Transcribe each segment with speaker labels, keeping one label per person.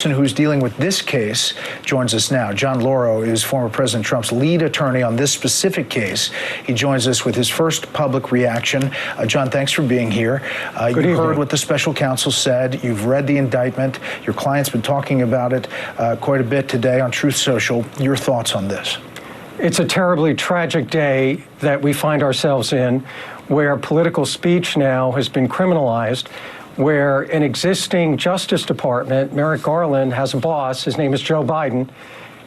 Speaker 1: Who's dealing with this case joins us now. John Lauro is former President Trump's lead attorney on this specific case. He joins us with his first public reaction. John, thanks for being here. You heard what the special counsel said. You've read the indictment. Your client's been talking about it quite a bit today on Truth Social. Your thoughts on this?
Speaker 2: It's a terribly tragic day that we find ourselves in, where political speech now has been criminalized, where an existing Justice Department, Merrick Garland, has a boss. His name is Joe Biden,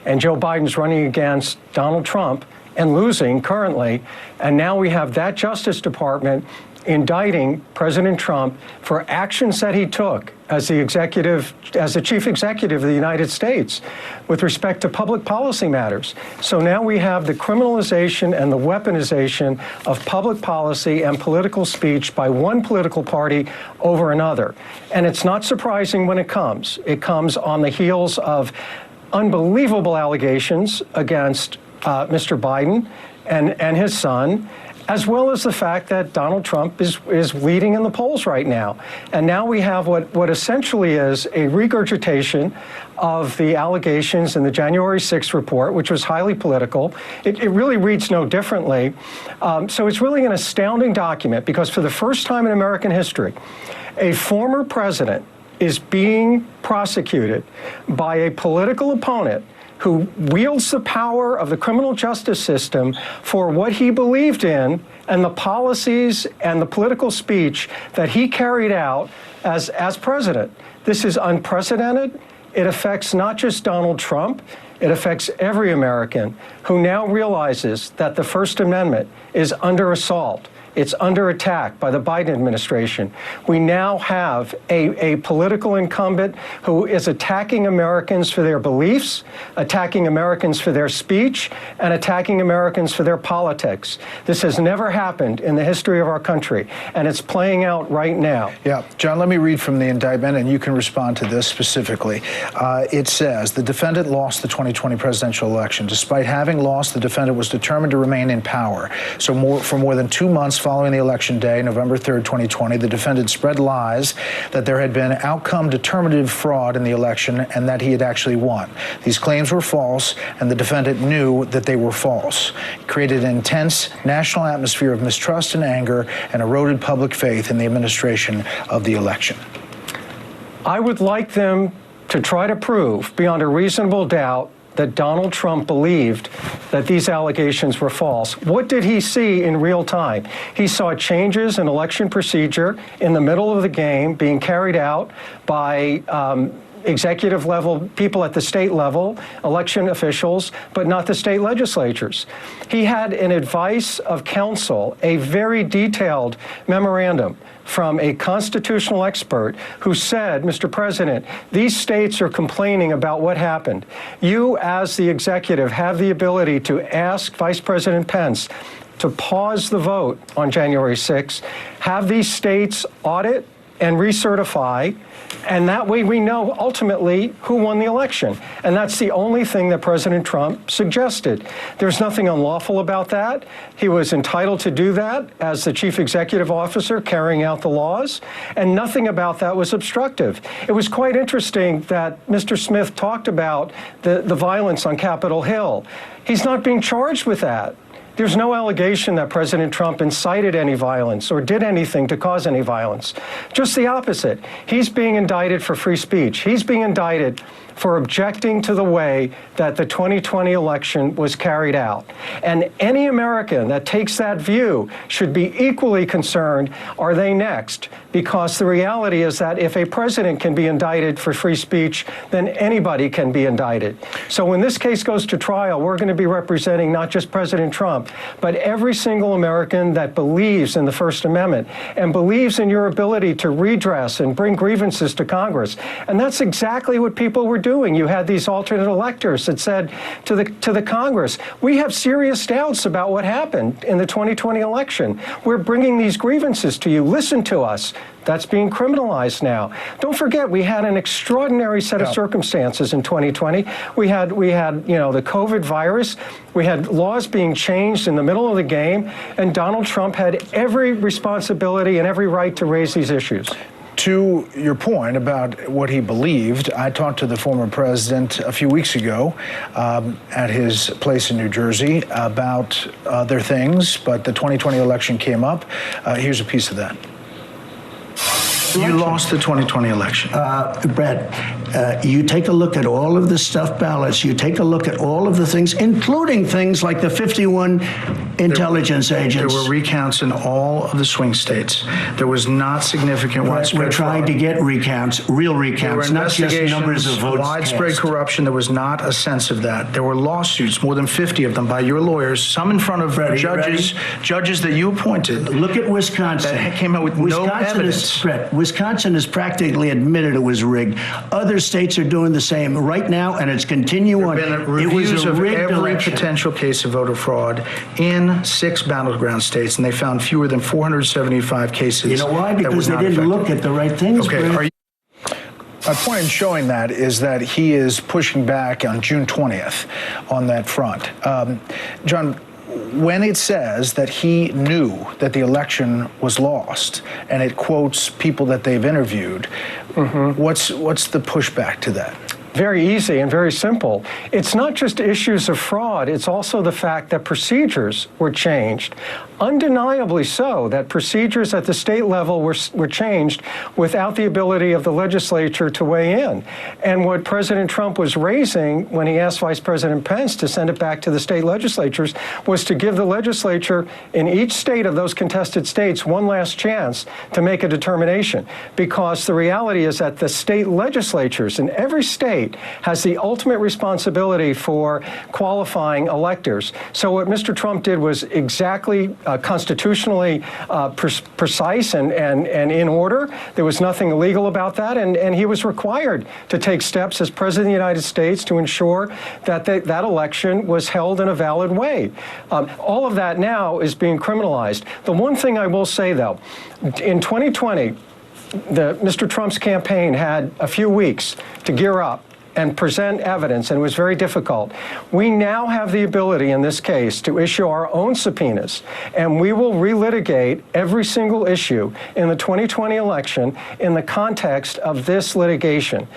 Speaker 2: and Joe Biden's running against Donald Trump and losing currently. And now we have that Justice Department indicting President Trump for actions that he took as the chief executive of the United States with respect to public policy matters. So now we have the criminalization and the weaponization of public policy and political speech by one political party over another. And it's not surprising when it comes. It comes on the heels of unbelievable allegations against Mr. Biden and his son, as well as the fact that Donald Trump is leading in the polls right now. And now we have what essentially is a regurgitation of the allegations in the January 6th report, which was highly political. It really reads no differently. So it's really an astounding document, because for the first time in American history, a former president is being prosecuted by a political opponent who wields the power of the criminal justice system for what he believed in and the policies and the political speech that he carried out as president. This is unprecedented. It affects not just Donald Trump, it affects every American who now realizes that the First Amendment is under assault. It's under attack by the Biden administration. We now have a political incumbent who is attacking Americans for their beliefs, attacking Americans for their speech, and attacking Americans for their politics. This has never happened in the history of our country, and it's playing out right now.
Speaker 1: Yeah, John, let me read from the indictment, and you can respond to this specifically. It says, the defendant lost the 2020 presidential election. Despite having lost, the defendant was determined to remain in power. So for more than 2 months following the election day, November 3rd, 2020, the defendant spread lies that there had been outcome determinative fraud in the election and that he had actually won. These claims were false, and the defendant knew that they were false. It created an intense national atmosphere of mistrust and anger and eroded public faith in the administration of the election.
Speaker 2: I would like them to try to prove beyond a reasonable doubt that Donald Trump believed that these allegations were false. What did he see in real time? He saw changes in election procedure in the middle of the game being carried out by executive level people at the state level, election officials, but not the state legislatures. He had an advice of counsel, a very detailed memorandum from a constitutional expert who said, Mr. President, these states are complaining about what happened. You, as the executive, have the ability to ask Vice President Pence to pause the vote on January 6th, have these states audit and recertify, and that way we know ultimately who won the election. And that's the only thing that President Trump suggested. There's nothing unlawful about that. He was entitled to do that as the chief executive officer carrying out the laws, and nothing about that was obstructive. It was quite interesting that Mr. Smith talked about the violence on Capitol Hill. He's not being charged with that. There's no allegation that President Trump incited any violence or did anything to cause any violence. Just the opposite. He's being indicted for free speech. He's being indicted for objecting to the way that the 2020 election was carried out. And any American that takes that view should be equally concerned, are they next? Because the reality is that if a president can be indicted for free speech, then anybody can be indicted. So when this case goes to trial, we're going to be representing not just President Trump, but every single American that believes in the First Amendment and believes in your ability to redress and bring grievances to Congress. And that's exactly what people were doing. You had these alternate electors that said to the Congress, we have serious doubts about what happened in the 2020 election. We're bringing these grievances to you. Listen to us. That's being criminalized now. Don't forget, we had an extraordinary set of circumstances in 2020. We had the COVID virus. We had laws being changed in the middle of the game, and Donald Trump had every responsibility and every right to raise these issues.
Speaker 1: To your point about what he believed, I talked to the former president a few weeks ago at his place in New Jersey about other things, but the 2020 election came up. Here's a piece of that. You lost the 2020 election.
Speaker 3: Brett, you take a look at all of the stuffed ballots, you take a look at all of the things, including things like the 51 intelligence agents.
Speaker 1: There were recounts in all of the swing states. There was not significant widespread
Speaker 3: We're trying to get recounts, real
Speaker 1: There
Speaker 3: recounts,
Speaker 1: were
Speaker 3: not just numbers of votes
Speaker 1: widespread
Speaker 3: cast.
Speaker 1: corruption. There was not a sense of that. There were lawsuits, more than 50 of them, by your lawyers, some in front of judges that you appointed.
Speaker 3: Look at Wisconsin.
Speaker 1: That came out with no evidence.
Speaker 3: Wisconsin has practically admitted it was rigged. Other states are doing the same right now, and it's continuing on.
Speaker 1: There have been
Speaker 3: It was
Speaker 1: reviews
Speaker 3: a
Speaker 1: of
Speaker 3: rigged
Speaker 1: every
Speaker 3: election.
Speaker 1: potential case of voter fraud in 6 battleground states, and they found fewer than 475 cases.
Speaker 3: You know why? Because they didn't look at the right things.
Speaker 1: Okay.
Speaker 3: Brett.
Speaker 1: My point in showing that is that he is pushing back on June 20th on that front. John, when it says that he knew that the election was lost, and it quotes people that they've interviewed, what's the pushback to that?
Speaker 2: Very easy and very simple. It's not just issues of fraud, it's also the fact that procedures were changed. Undeniably so, that procedures at the state level were changed without the ability of the legislature to weigh in. And what President Trump was raising when he asked Vice President Pence to send it back to the state legislatures was to give the legislature in each state of those contested states one last chance to make a determination. Because the reality is that the state legislatures in every state has the ultimate responsibility for qualifying electors. So what Mr. Trump did was exactly constitutionally precise and in order. There was nothing illegal about that, and he was required to take steps as President of the United States to ensure that that election was held in a valid way. All of that now is being criminalized. The one thing I will say, though, in 2020, Mr. Trump's campaign had a few weeks to gear up and present evidence, and it was very difficult. We now have the ability in this case to issue our own subpoenas, and we will relitigate every single issue in the 2020 election in the context of this litigation.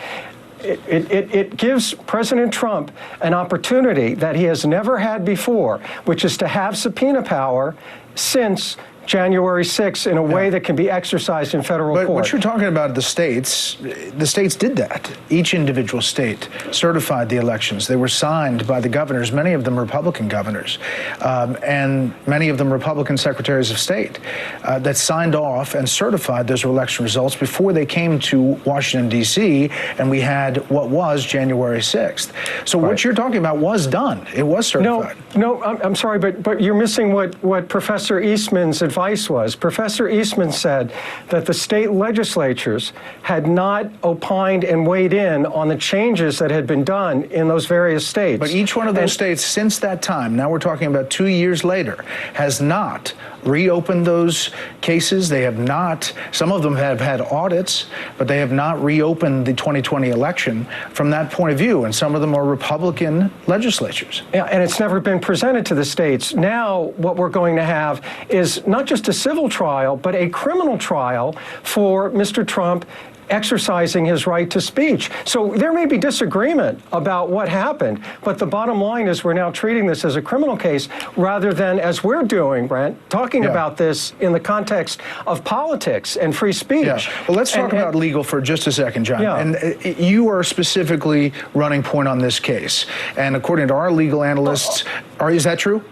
Speaker 2: It gives President Trump an opportunity that he has never had before, which is to have subpoena power since January 6th in a way that can be exercised in federal court.
Speaker 1: But what you're talking about, the states did that. Each individual state certified the elections. They were signed by the governors, many of them Republican governors, and many of them Republican secretaries of state that signed off and certified those election results before they came to Washington, D.C., and we had what was January 6th. So what you're talking about was done. It was certified.
Speaker 2: No, I'm sorry, but you're missing what Professor Eastman's advice was. Professor Eastman said that the state legislatures had not opined and weighed in on the changes that had been done in those various states.
Speaker 1: But each one of those states since that time, now we're talking about 2 years later, has not reopened those cases. They have not, some of them have had audits, but they have not reopened the 2020 election from that point of view. And some of them are Republican legislatures.
Speaker 2: Yeah, and it's never been presented to the states. Now what we're going to have is not just a civil trial, but a criminal trial for Mr. Trump exercising his right to speech. So there may be disagreement about what happened, but the bottom line is we're now treating this as a criminal case rather than, as we're doing, Brent, talking about this in the context of politics and free speech.
Speaker 1: Yeah. Well, let's talk about legal for just a second, John.
Speaker 2: Yeah.
Speaker 1: And you are specifically running point on this case. And according to our legal analysts, is that true?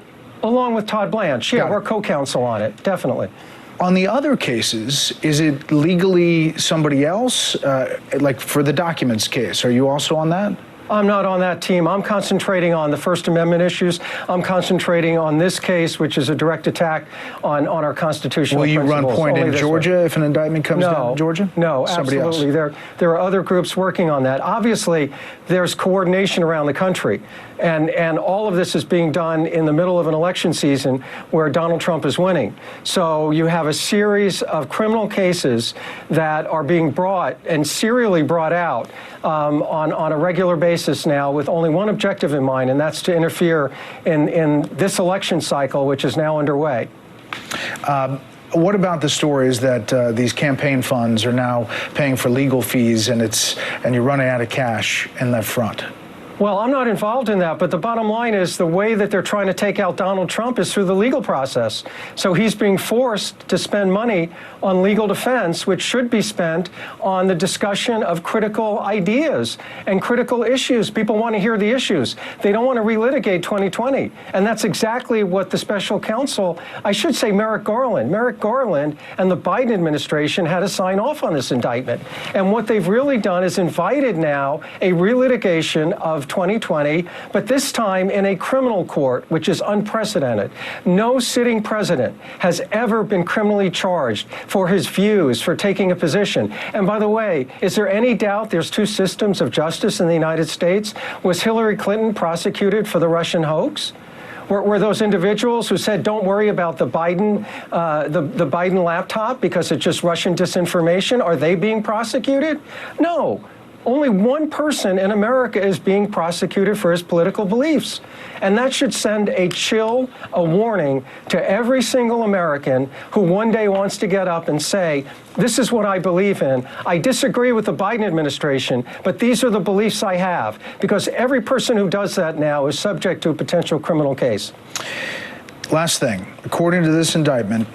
Speaker 2: Along with Todd Blanche. Yeah, we're co-counsel on it, definitely.
Speaker 1: On the other cases, is it legally somebody else? Like for the documents case, are you also on that?
Speaker 2: I'm not on that team. I'm concentrating on the First Amendment issues. I'm concentrating on this case, which is a direct attack on our constitutional principles.
Speaker 1: Will you run point in Georgia if an indictment comes down in Georgia?
Speaker 2: No,
Speaker 1: Somebody
Speaker 2: absolutely.
Speaker 1: else.
Speaker 2: There are other groups working on that. Obviously, there's coordination around the country, and all of this is being done in the middle of an election season where Donald Trump is winning. So you have a series of criminal cases that are being brought and serially brought out on a regular basis now with only one objective in mind, and that's to interfere in this election cycle, which is now underway.
Speaker 1: What about the stories that these campaign funds are now paying for legal fees and you're running out of cash in that front?
Speaker 2: Well, I'm not involved in that, but the bottom line is the way that they're trying to take out Donald Trump is through the legal process. So he's being forced to spend money on legal defense, which should be spent on the discussion of critical ideas and critical issues. People want to hear the issues. They don't want to relitigate 2020. And that's exactly what the special counsel, I should say Merrick Garland and the Biden administration had to sign off on this indictment. And what they've really done is invited now a relitigation of 2020, but this time in a criminal court, which is unprecedented. No sitting president has ever been criminally charged for his views, for taking a position. And by the way, is there any doubt there's two systems of justice in the United States? Was Hillary Clinton prosecuted for the Russian hoax? Were those individuals who said, don't worry about the Biden laptop because it's just Russian disinformation, are they being prosecuted? No. Only one person in America is being prosecuted for his political beliefs. And that should send a chill, a warning to every single American who one day wants to get up and say, this is what I believe in. I disagree with the Biden administration, but these are the beliefs I have. Because every person who does that now is subject to a potential criminal case.
Speaker 1: Last thing, according to this indictment,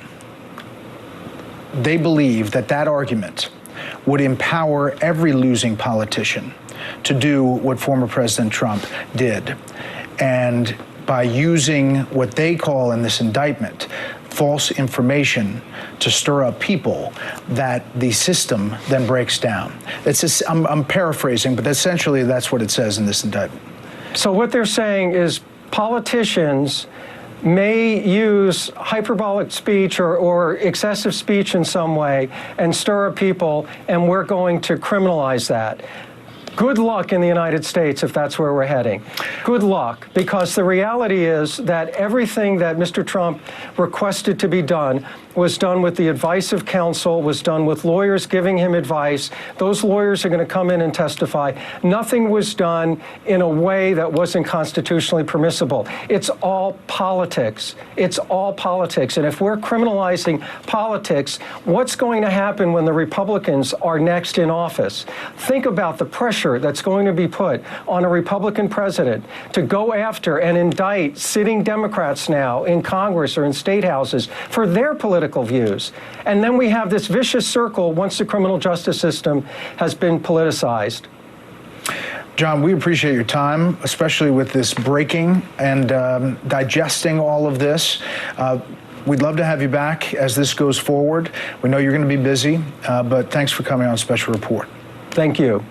Speaker 1: they believe that that argument would empower every losing politician to do what former President Trump did. And by using what they call in this indictment false information to stir up people, that the system then breaks down. I'm paraphrasing, but essentially that's what it says in this indictment.
Speaker 2: So what they're saying is politicians may use hyperbolic speech or excessive speech in some way and stir up people, and we're going to criminalize that. Good luck in the United States if that's where we're heading. Good luck, because the reality is that everything that Mr. Trump requested to be done was done with the advice of counsel, was done with lawyers giving him advice. Those lawyers are going to come in and testify. Nothing was done in a way that wasn't constitutionally permissible. It's all politics. It's all politics. And if we're criminalizing politics, what's going to happen when the Republicans are next in office? Think about the pressure that's going to be put on a Republican president to go after and indict sitting Democrats now in Congress or in state houses for their political views. And then we have this vicious circle once the criminal justice system has been politicized.
Speaker 1: John, we appreciate your time, especially with this breaking and digesting all of this. We'd love to have you back as this goes forward. We know you're going to be busy, but thanks for coming on Special Report.
Speaker 2: Thank you.